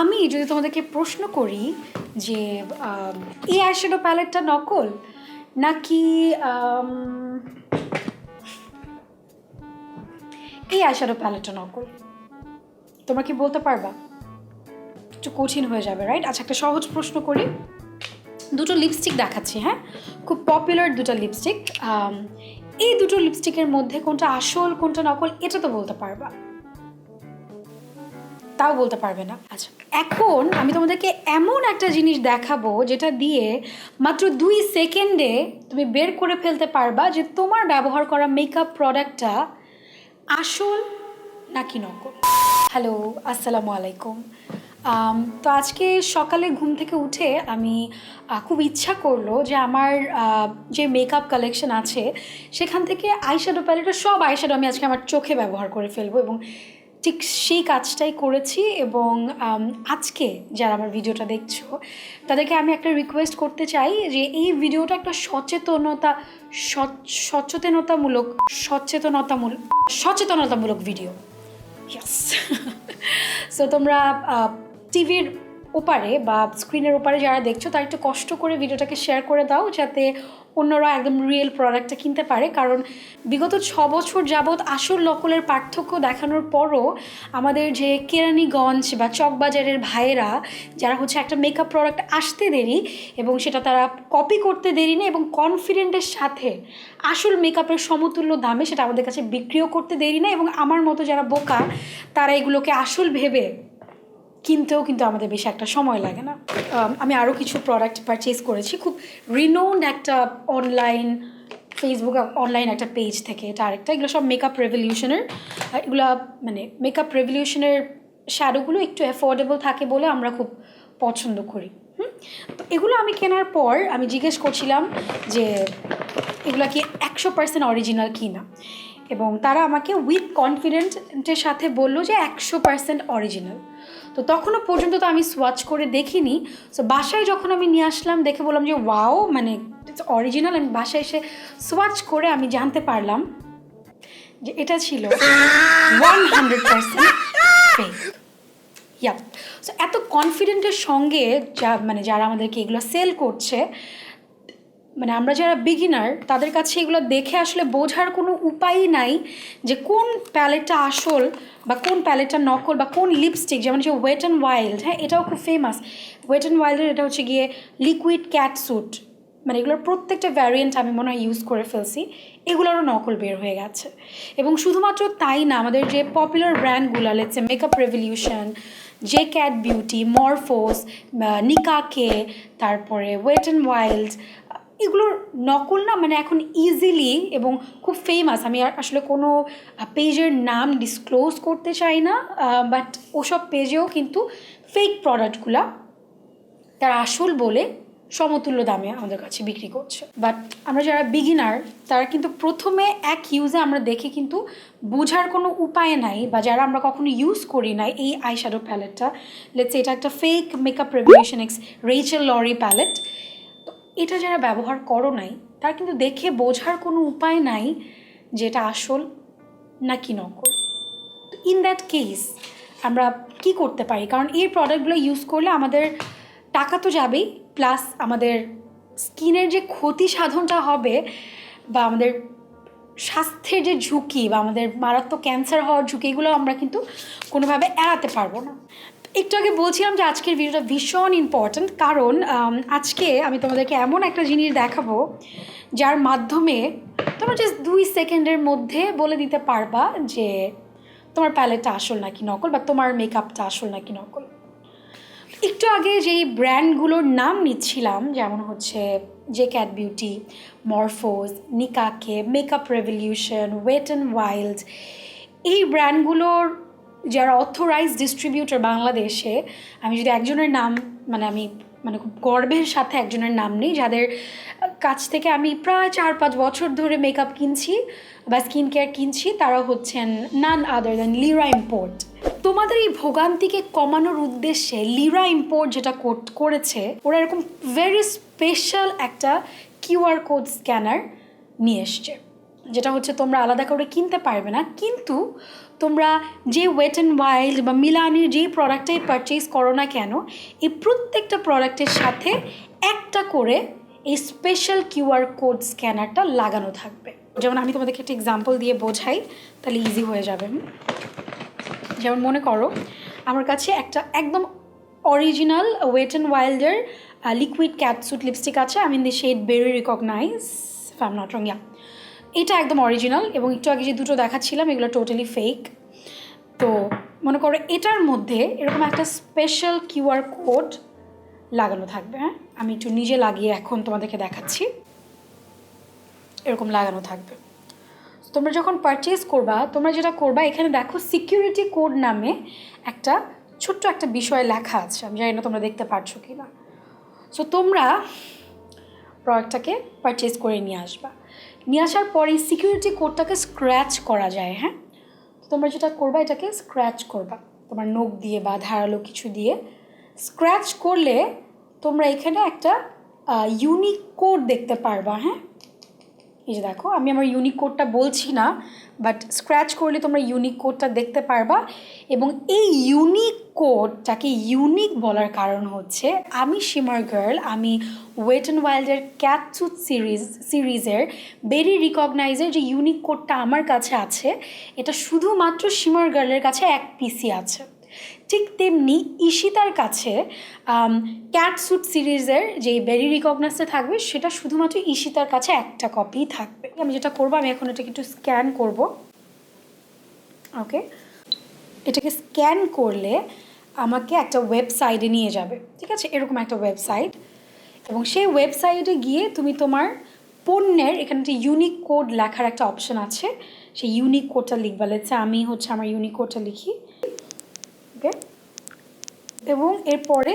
আমি যদি তোমাদেরকে প্রশ্ন করি যে এই আইশ্যাডো প্যালেটটা নকল নাকি এই আইশ্যাডো প্যালেটটা নকল, তোমরা কি বলতে পারবা? একটু কঠিন হয়ে যাবে, রাইট? আচ্ছা, একটা সহজ প্রশ্ন করি। দুটো লিপস্টিক দেখাচ্ছি, হ্যাঁ, খুব পপুলার দুটো লিপস্টিক। এই দুটো লিপস্টিকের মধ্যে কোনটা আসল কোনটা নকল এটা তো বলতে পারবা, তাও বলতে পারবে না। আচ্ছা, এখন আমি তোমাদেরকে এমন একটা জিনিস দেখাবো যেটা দিয়ে মাত্র 2 সেকেন্ডে তুমি বের করে ফেলতে পারবা যে তোমার ব্যবহার করা মেকআপ প্রোডাক্টটা আসল নাকি নকল। হ্যালো, আসসালামু আলাইকুম। তো আজকে সকালে ঘুম থেকে উঠে আমি খুব ইচ্ছা করলো যে আমার যে মেকআপ কালেকশন আছে সেখান থেকে আইশ্যাডো প্যালেটের সব আইশ্যাডো আমি আজকে আমার চোখে ব্যবহার করে ফেলবো, এবং ঠিক সেই কাজটাই করেছি। এবং আজকে যারা আমার ভিডিওটা দেখছো তাদেরকে আমি একটা রিকোয়েস্ট করতে চাই যে এই ভিডিওটা একটা সচেতনতামূলক ভিডিও। ইয়েস। সো তোমরা টিভির ওপারে বা স্ক্রিনের ওপারে যারা দেখছো তারা একটু কষ্ট করে ভিডিওটাকে শেয়ার করে দাও যাতে অন্যরা একদম রিয়েল প্রোডাক্টটা কিনতে পারে। কারণ বিগত 6 বছর যাবৎ আসল নকলের পার্থক্য দেখানোর পরও আমাদের যে কেরানীগঞ্জ বা চকবাজারের ভাইয়েরা যারা হচ্ছে একটা মেকআপ প্রোডাক্ট আসতে দেরি এবং সেটা তারা কপি করতে দেরি না এবং কনফিডেন্টের সাথে আসল মেকআপের সমতুল্য দামে সেটা আমাদের কাছে বিক্রিও করতে দেরি না, এবং আমার মতো যারা বোকা তারা এগুলোকে আসল ভেবে কিনতেও কিন্তু আমাদের বেশি একটা সময় লাগে না। আমি আরও কিছু প্রোডাক্ট পারচেজ করেছি খুব রিনোন্ড একটা ফেসবুক অনলাইন একটা পেজ থেকে। এটা আরেকটা, এগুলো সব মেকআপ রেভলিউশনের। এগুলো মানে মেকআপ রেভলিউশনের শ্যাডোগুলো একটু অ্যাফোর্ডেবল থাকে বলে আমরা খুব পছন্দ করি। তো এগুলো আমি কেনার পর আমি জিজ্ঞেস করছিলাম যে এগুলো কি 100% অরিজিনাল কি না, এবং তারা আমাকে উইথ কনফিডেন্টের সাথে বললো যে 100% অরিজিনাল। তো তখনও পর্যন্ত তো আমি সোয়াচ করে দেখিনি। সো বাসায় যখন আমি নিয়ে আসলাম দেখে বললাম যে ওয়াও, মানে অরিজিনাল। আমি বাসায় এসে সোয়াচ করে আমি জানতে পারলাম যে এটা ছিল 100% ফেক। ইয়াপ। সো এত কনফিডেন্টের সঙ্গে যারা আমাদেরকে এগুলো সেল করছে, মানে আমরা যারা বিগিনার তাদের কাছে এগুলো দেখে আসলে বোঝার কোনো উপায়ই নাই যে কোন প্যালেটটা আসল বা কোন প্যালেটটা নকল, বা কোন লিপস্টিক, যেমন হচ্ছে ওয়েট অ্যান্ড ওয়াইল্ড। হ্যাঁ, এটাও খুব ফেমাস। ওয়েট অ্যান্ড ওয়াইল্ডের এটা হচ্ছে গিয়ে লিকুইড ক্যাট স্যুট, মানে এগুলোর প্রত্যেকটা ভ্যারিয়েন্ট আমি মনে হয় ইউজ করে ফেলছি, এগুলোরও নকল বের হয়ে গেছে। এবং শুধুমাত্র তাই না, আমাদের যে পপুলার ব্র্যান্ডগুলো let's say Makeup Revolution, J Cat Beauty, Morphe, নিকাকে, তারপরে ওয়েট অ্যান্ড ওয়াইল্ড, এগুলোর নকল না মানে এখন ইজিলি এবং খুব ফেমাস। আমি আসলে কোনো পেজের নাম ডিসক্লোজ করতে চাই না, বাট ওসব পেজেও কিন্তু ফেক প্রোডাক্টগুলো তারা আসল বলে সমতুল্য দামে আমাদের কাছে বিক্রি করছে। বাট আমরা যারা বিগিনার তারা কিন্তু প্রথমে এক ইউজে আমরা দেখে কিন্তু বোঝার কোনো উপায় নাই, বা যারা আমরা কখনো ইউজ করি না এই আইশ্যাডো প্যালেটটা, লেটস এটা একটা fake makeup revolution X Rachel Leary palette, এটা যারা ব্যবহার করো নাই তার কিন্তু দেখে বোঝার কোনো উপায় নাই যে এটা আসল নাকি নকল। ইন দ্যাট কেস আমরা কি করতে পারি? কারণ এই প্রোডাক্টগুলো ইউজ করলে আমাদের টাকা তো যাবেই, প্লাস আমাদের স্কিনের যে ক্ষতি সাধনটা হবে বা আমাদের স্বাস্থ্যের যে ঝুঁকি বা আমাদের মারাত্মক ক্যান্সার হওয়ার ঝুঁকি, এগুলো আমরা কিন্তু কোনোভাবে এড়াতে পারবো না। একটু আগে বলছিলাম যে আজকের ভিডিওটা ভীষণ ইম্পর্ট্যান্ট, কারণ আজকে আমি তোমাদেরকে এমন একটা জিনিস দেখাবো যার মাধ্যমে তোমরা জাস্ট 2 সেকেন্ডের মধ্যে বলে দিতে পারবা যে তোমার প্যালেটটা আসল নাকি নকল, বা তোমার মেকআপটা আসল নাকি নকল। একটু আগে যেই ব্র্যান্ডগুলোর নাম নিচ্ছিলাম, যেমন হচ্ছে জে ক্যাট বিউটি, মরফোস, নিকাকে, Makeup Revolution, Wet and Wild, এই ব্র্যান্ডগুলোর যারা অথরাইজ ডিস্ট্রিবিউটর বাংলাদেশে, আমি যদি একজনের নাম আমি খুব গর্বের সাথে একজনের নাম নেই, যাদের কাছ থেকে আমি প্রায় 4-5 বছর ধরে মেকআপ কিনছি বা স্কিন কেয়ার কিনছি, তারা হচ্ছেন নান আদার দ্যান লিরা ইম্পোর্ট। তোমাদের এই ভোগান্তিকে কমানোর উদ্দেশ্যে লিরা ইম্পোর্ট যেটা করেছে, ওরা এরকম ভেরি স্পেশাল একটা কিউআর কোড স্ক্যানার নিয়ে এসছে, যেটা হচ্ছে তোমরা আলাদা করে কিনতে পারবে না, কিন্তু তোমরা যে ওয়েট অ্যান্ড ওয়াইল্ড বা মিলানির যেই প্রোডাক্টটাই পারচেজ করো না কেন, এই প্রত্যেকটা প্রোডাক্টের সাথে একটা করে এই স্পেশাল কিউআর কোড স্ক্যানারটা লাগানো থাকবে। যেমন আমি তোমাদেরকে একটা এক্সাম্পল দিয়ে বোঝাই, তাহলে ইজি হয়ে যাবে। যেমন মনে করো আমার কাছে একটা একদম অরিজিনাল ওয়েট অ্যান্ড ওয়াইল্ডের লিকুইড ক্যাটসুট লিপস্টিক আছে। আমি in the shade berry recognise, if I am not wrong, yeah. এটা একদম অরিজিনাল, এবং একটু আগে যে দুটো দেখাচ্ছিলাম এগুলো টোটালি ফেক। তো মনে করো এটার মধ্যে এরকম একটা স্পেশাল কিউআর কোড লাগানো থাকবে। হ্যাঁ, আমি একটু নিজে লাগিয়ে এখন তোমাদেরকে দেখাচ্ছি। এরকম লাগানো থাকবে। তোমরা যখন পারচেজ করবা, তোমরা যেটা করবা, এখানে দেখো সিকিউরিটি কোড নামে একটা ছোট্ট একটা বিষয় লেখা আছে। আমি জানি না তোমরা দেখতে পারছো কি না। সো তোমরা প্রোডাক্টটাকে পারচেজ করে নিয়ে আসবা। নিয়ে আসার পরে সিকিউরিটি কোডটাকে স্ক্র্যাচ করা যায়। হ্যাঁ, তো তোমরা যেটা করবা, এটাকে স্ক্র্যাচ করবা তোমার নখ দিয়ে বা ধারালো কিছু দিয়ে। স্ক্র্যাচ করলে তোমরা এখানে একটা ইউনিক কোড দেখতে পারবা। হ্যাঁ, এই যে দেখো, আমি আমার ইউনিক কোডটা বলছি না, বাট স্ক্র্যাচ করলে তোমরা ইউনিক কোডটা দেখতে পারবা। এবং এই ইউনিক কোডটাকে ইউনিক বলার কারণ হচ্ছে আমি ShimmerGirl, আমি ওয়েট অ্যান্ড ওয়াইল্ডের ক্যাটসুট সিরিজের বেরি রিকগনাইজের যে ইউনিক কোডটা আমার কাছে আছে, এটা শুধুমাত্র ShimmerGirlএর কাছে এক পিসি আছে। ঠিক তেমনি ঈশিতার কাছে ক্যাটসুট সিরিজের যে বেরি রিকগনাইজটা থাকবে, সেটা শুধুমাত্র ঈশিতার কাছে একটা কপি থাকবে। আমি যেটা করবো, আমি এখন এটাকে একটু স্ক্যান করব। ওকে, এটাকে স্ক্যান করলে আমাকে একটা ওয়েবসাইটে নিয়ে যাবে। ঠিক আছে, এরকম একটা ওয়েবসাইট, এবং সেই ওয়েবসাইটে গিয়ে তুমি তোমার পণ্যের এখানে একটা ইউনিক কোড লেখার একটা অপশন আছে, সেই ইউনিক কোডটা লিখবা। আমি আমার ইউনিক কোডটা লিখি। ওকে, এবং এরপরে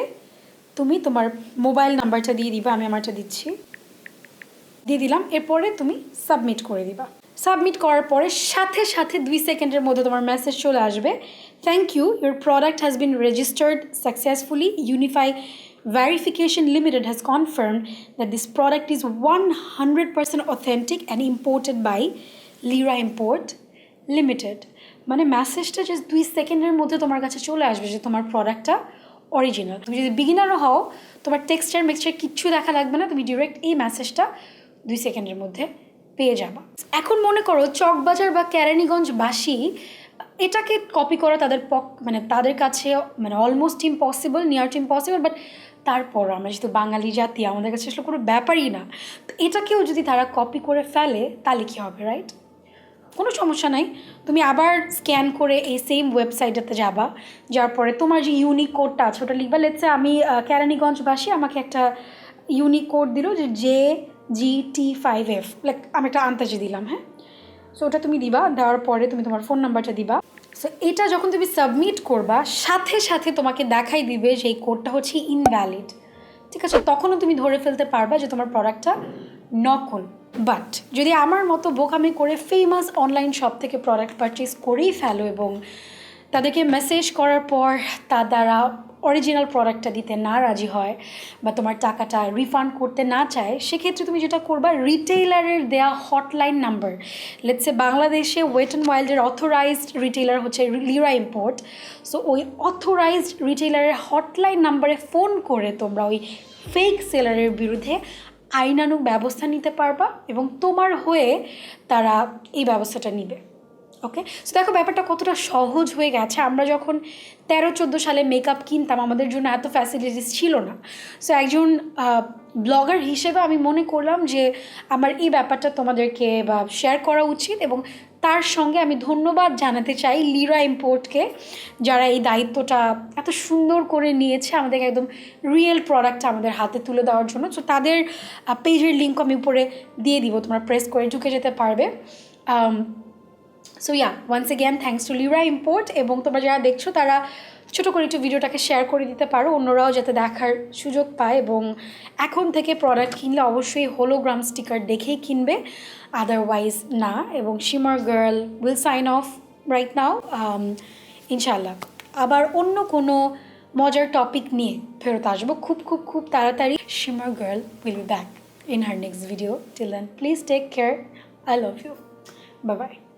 তুমি তোমার মোবাইল নাম্বারটা দিয়ে দিবা। আমি আমারটা দিচ্ছি, দিয়ে দিলাম। এরপরে তুমি সাবমিট করে দিবা। সাবমিট করার পরে সাথে সাথে 2 সেকেন্ডের মধ্যে তোমার মেসেজ চলে আসবে, thank you, your product has been registered successfully, unify verification limited has confirmed that this product is 100% authentic and imported by LIRA Import Limited. মানে মেসেজটা জাস্ট 2 সেকেন্ডের মধ্যে তোমার কাছে চলে আসবে যে তোমার প্রোডাক্টটা অরিজিনাল। তুমি যদি বিগিনারও হও, তোমার টেক্সচার মেক্সচার কিচ্ছু দেখা লাগবে না, তুমি ডিরেক্ট এই মেসেজটা 2 সেকেন্ডের মধ্যে পেয়ে যাবা। এখন মনে করো চকবাজার বা কেরানীগঞ্জবাসী এটাকে কপি করা তাদের কাছে almost impossible, near to impossible, but তারপর আমরা যেহেতু বাঙালি জাতি, আমাদের কাছে আসলে কোনো ব্যাপারই না। তো এটাকেও যদি তারা কপি করে ফেলে তাহলে কী হবে, রাইট? কোনো সমস্যা নাই, তুমি আবার স্ক্যান করে এই সেম ওয়েবসাইটটাতে যাবা। যার পরে তোমার যে ইউনিক কোডটা আছে ওটা লিখবা। লেটসে আমি কেরানীগঞ্জবাসী, আমাকে একটা ইউনিক কোড দিল যে JGT5F, আমি একটা আন্তাজে দিলাম। হ্যাঁ, সো ওটা তুমি দিবা। দেওয়ার পরে তুমি তোমার ফোন নাম্বারটা দিবা। সো এটা যখন তুমি সাবমিট করবা, সাথে সাথে তোমাকে দেখাই দিবে যে এই কোডটা হচ্ছে ইনভ্যালিড। ঠিক আছে, তখনও তুমি ধরে ফেলতে পারবা যে তোমার প্রোডাক্টটা নকল। বাট যদি আমার মতো বোকামি করে ফেমাস অনলাইন শপ থেকে প্রোডাক্ট পারচেজ করেই ফেলো এবং তাদেরকে মেসেজ করার পর তার দ্বারা অরিজিনাল প্রোডাক্টটা দিতে না রাজি হয় বা তোমার টাকাটা রিফান্ড করতে না চায়, সেক্ষেত্রে তুমি যেটা করবা, রিটেইলারের দেয়া হটলাইন নাম্বার, লেটসে বাংলাদেশে ওয়েট অ্যান্ড ওয়াইল্ডের অথরাইজড রিটেইলার হচ্ছে লিরা ইম্পোর্ট। সো ওই অথরাইজড রিটেইলারের হটলাইন নাম্বারে ফোন করে তোমরা ওই ফেক সেলারের বিরুদ্ধে আইনানুগ ব্যবস্থা নিতে পারবা এবং তোমার হয়ে তারা এই ব্যবস্থাটা নিবে। ওকে, সো দেখো ব্যাপারটা কতটা সহজ হয়ে গেছে। আমরা যখন 13-14 সালে মেকআপ কিনতাম, আমাদের জন্য এত ফ্যাসিলিটিস ছিল না। সো একজন ব্লগার হিসেবে আমি মনে করলাম যে আমার এই ব্যাপারটা তোমাদেরকে শেয়ার করা উচিত, এবং তার সঙ্গে আমি ধন্যবাদ জানাতে চাই লিরা ইম্পোর্টকে, যারা এই দায়িত্বটা এত সুন্দর করে নিয়েছে আমাদেরকে একদম রিয়েল প্রোডাক্টটা আমাদের হাতে তুলে দেওয়ার জন্য। সো তাদের পেজের লিঙ্ক আমি উপরে দিয়ে দিব, তোমরা প্রেস করে ঢুকে যেতে পারবে। So once again thanks to Lira Import. এবং তোমরা যারা দেখছো তারা ছোটো করে একটু ভিডিওটাকে শেয়ার করে দিতে পারো, অন্যরাও যাতে দেখার সুযোগ পায়। এবং এখন থেকে প্রোডাক্ট কিনলে অবশ্যই হোলোগ্রাম স্টিকার দেখেই কিনবে, আদারওয়াইজ না। এবং ShimmerGirl will sign off right now. ইনশাআল্লাহ আবার অন্য কোনো মজার টপিক নিয়ে ফেরত আসবো খুব খুব খুব তাড়াতাড়ি। ShimmerGirl will be back in her next video. Till then, please take care. I love you. Bye bye.